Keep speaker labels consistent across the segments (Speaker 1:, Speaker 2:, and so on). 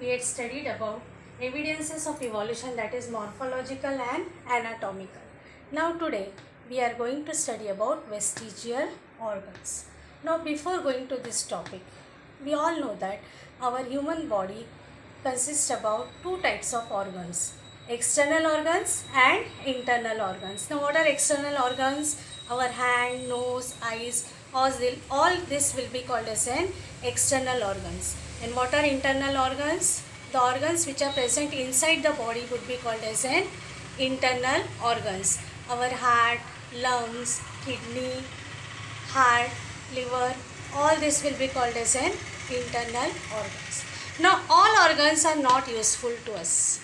Speaker 1: we had studied about evidences of evolution, that is morphological and anatomical. Now today we are going to study about vestigial organs. Now before going to this topic, we all know that our human body consists about two types of organs, external organs and internal organs. Now what are external organs? Our hand, nose, eyes, all this will be called as an external organs. And what are internal organs? The organs which are present inside the body would be called as an internal organs. Our heart, lungs, kidney, heart, liver, all this will be called as an internal organs. Now all organs are not useful to us.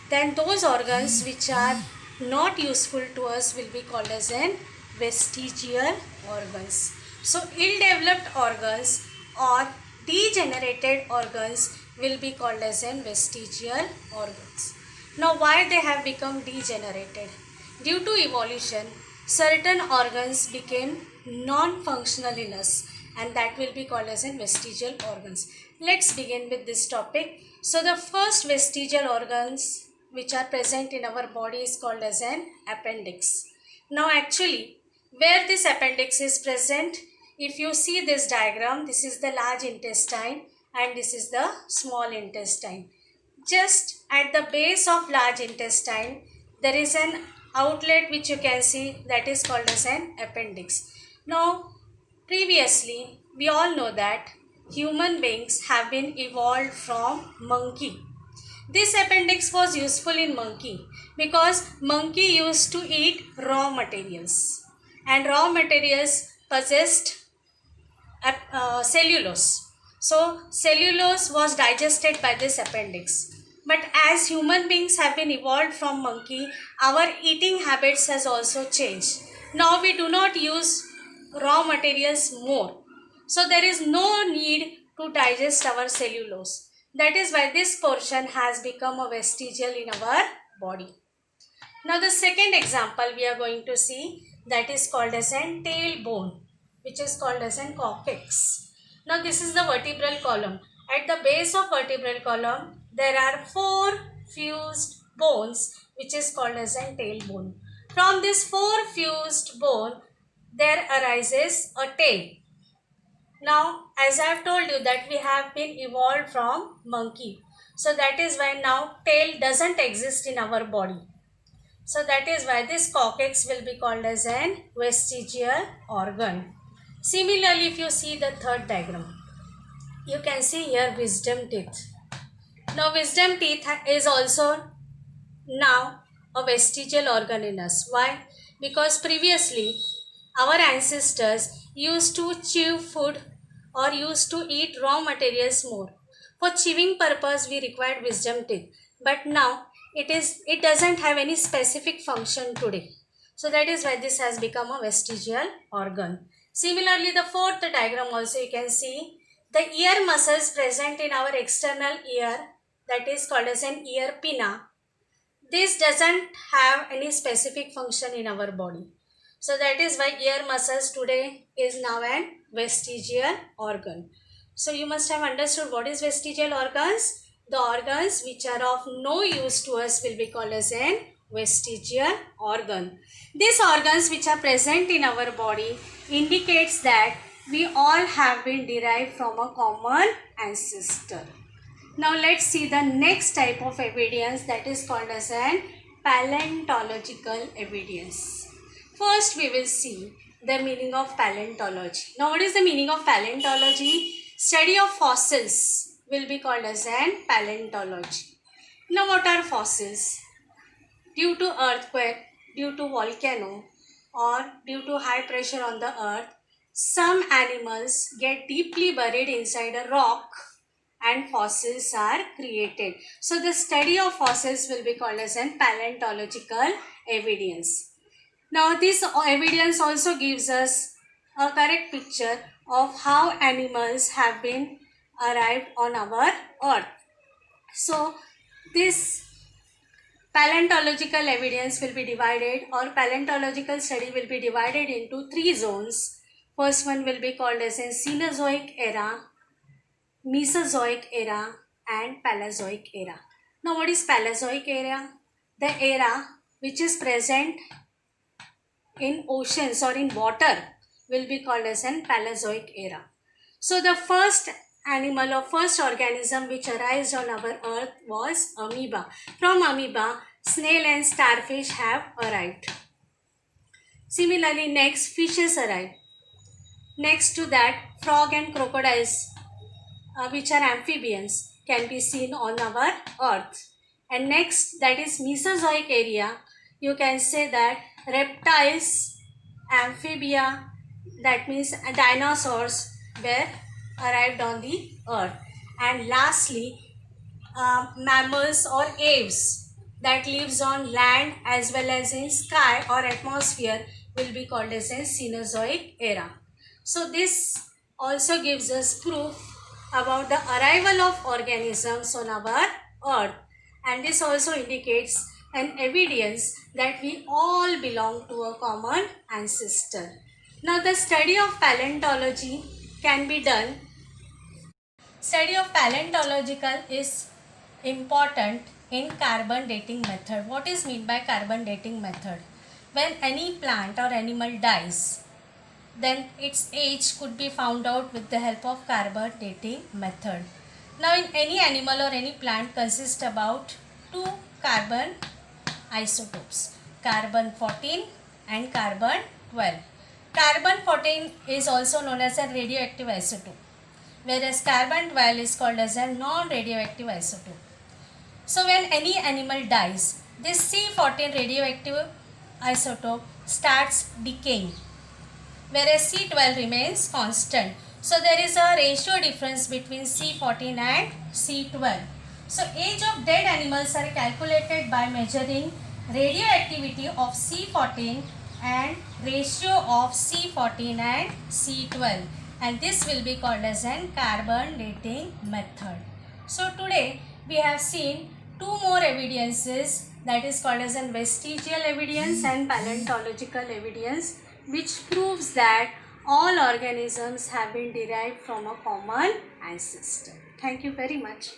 Speaker 1: Then those organs which are not useful to us will be called as an vestigial organs. So ill-developed organs or degenerated organs will be called as an vestigial organs. Now why they have become degenerated? Due to evolution, certain organs became non-functional in us, and that will be called as an vestigial organs. Let's begin with this topic. So the first vestigial organs which are present in our body is called as an appendix. Now actually, where this appendix is present, if you see this diagram, this is the large intestine and this is the small intestine. Just at the base of large intestine, there is an outlet which you can see, that is called as an appendix. Now, previously, we all know that human beings have been evolved from monkey. This appendix was useful in monkey because monkey used to eat raw materials, and raw materials possessed cellulose. So cellulose was digested by this appendix. But as human beings have been evolved from monkey, our eating habits has also changed. Now we do not use raw materials more. So there is no need to digest our cellulose. That is why this portion has become a vestigial in our body. Now the second example we are going to see, that is called as an tailbone, which is called as an coccyx. Now this is the vertebral column. At the base of vertebral column, there are four fused bones, which is called as an tailbone. From this four fused bone, there arises a tail. Now, as I have told you that we have been evolved from monkey. So that is why now tail doesn't exist in our body. So that is why this coccyx will be called as an vestigial organ. Similarly, if you see the third diagram, you can see here wisdom teeth. Now wisdom teeth is also now a vestigial organ in us. Why? Because previously our ancestors used to chew food or used to eat raw materials more. For chewing purpose we required wisdom teeth, but now it doesn't have any specific function today. So that is why this has become a vestigial organ. Similarly, the fourth diagram also you can see the ear muscles present in our external ear, that is called as an ear pinna. This doesn't have any specific function in our body. So that is why ear muscles today is now an vestigial organ. So you must have understood what is vestigial organs. The organs which are of no use to us will be called as an vestigial organ. These organs which are present in our body indicates that we all have been derived from a common ancestor. Now let's see the next type of evidence, that is called as an paleontological evidence. First we will see the meaning of paleontology. Now what is the meaning of paleontology? Study of fossils will be called as an paleontology. Now what are fossils? Due to earthquake, due to volcano, or due to high pressure on the earth, some animals get deeply buried inside a rock and fossils are created. So the study of fossils will be called as an paleontological evidence. Now this evidence also gives us a correct picture of how animals have been arrived on our earth. So this paleontological evidence will be divided, or paleontological study will be divided into three zones. First one will be called as a Cenozoic era, Mesozoic era and Paleozoic era. Now what is Paleozoic era? The era which is present in oceans or in water will be called as an Paleozoic era. So the first animal or first organism which arrived on our earth was amoeba. From amoeba, snail and starfish have arrived. Similarly, next fishes arrive. Next to that, frog and crocodiles, which are amphibians, can be seen on our earth. And next, that is Mesozoic area, you can say that reptiles, amphibia, that means dinosaurs, were arrived on the earth. And lastly, mammals or aves that lives on land as well as in sky or atmosphere will be called as a Cenozoic era. So this also gives us proof about the arrival of organisms on our earth, and this also indicates an evidence that we all belong to a common ancestor. Now the study of paleontology can be done. Study of paleontological is important in carbon dating method. What is meant by carbon dating method? When any plant or animal dies, then its age could be found out with the help of carbon dating method. Now in any animal or any plant consists about two carbon isotopes, carbon 14 and carbon 12. Carbon 14 is also known as a radioactive isotope, whereas carbon 12 is called as a non-radioactive isotope. So when any animal dies, this C14 radioactive isotope starts decaying, whereas C12 remains constant. So there is a ratio difference between C14 and C12. So age of dead animals are calculated by measuring radioactivity of C14 and ratio of C14 and C12, and this will be called as an carbon dating method. So today we have seen two more evidences, that is called as an vestigial evidence and paleontological evidence, which proves that all organisms have been derived from a common ancestor. Thank you very much.